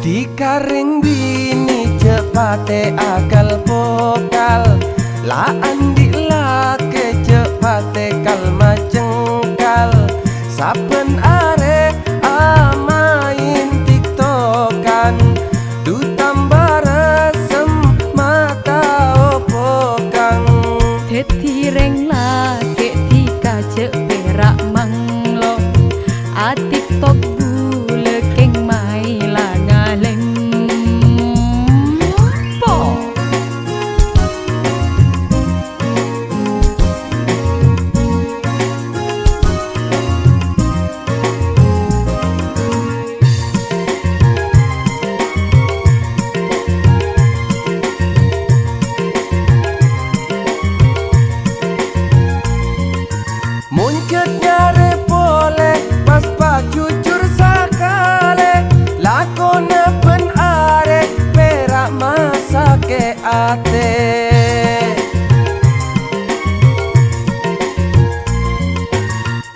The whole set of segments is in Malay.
Dikaring bini cepate akal pokal, la andi lake cepate kal macengkal. Saben are amain tiktokan, du tambah resem mata opo kang. Heti reng lake tika cek perak manglo, a tiktok bule keng mai langaleng po. Muncet nyare pole pas pak jujur sakale, lakona pen are perak masa ke ate.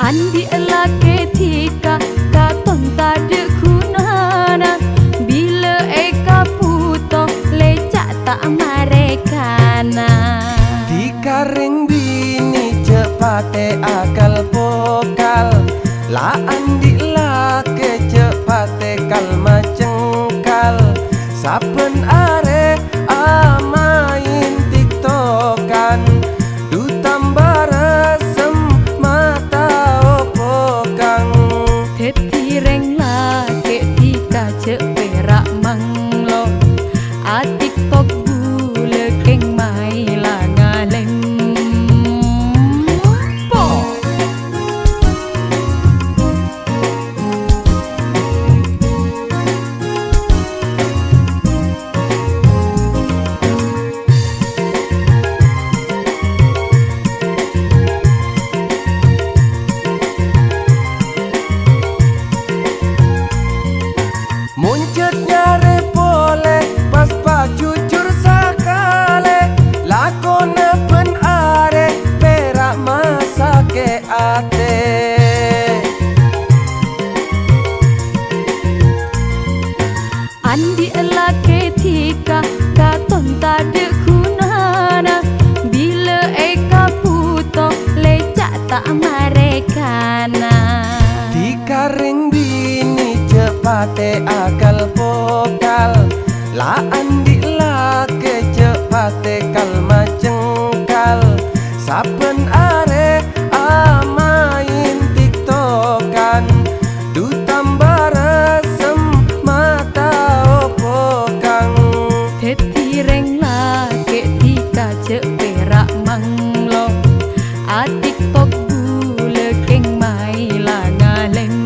Andi lake tika katon tade kunana, bila eka puto lecak tak marekana. Dikaring bini cepate akal pokal, la andi lake cepate kal macengkal. Saben are amain tiktokan, du tambah resem mata opo kang. Heti reng lake tika cek perak manglo, a tiktok bule keng mai langaleng po. Muncet nyare pole pas pak jujur sakale, lakona pen are perak masa ke ate. Andi lake tika katon tade kunana, bila eka puto lecak tak marekana. Dikaring bini cepate akal pokal, la andi lake cepate kal macengkal. Saben are amain tiktokan, du tambah resem mata opo kang. Heti reng lake tika cek perak manglo, a tiktok bule keng mai langaleng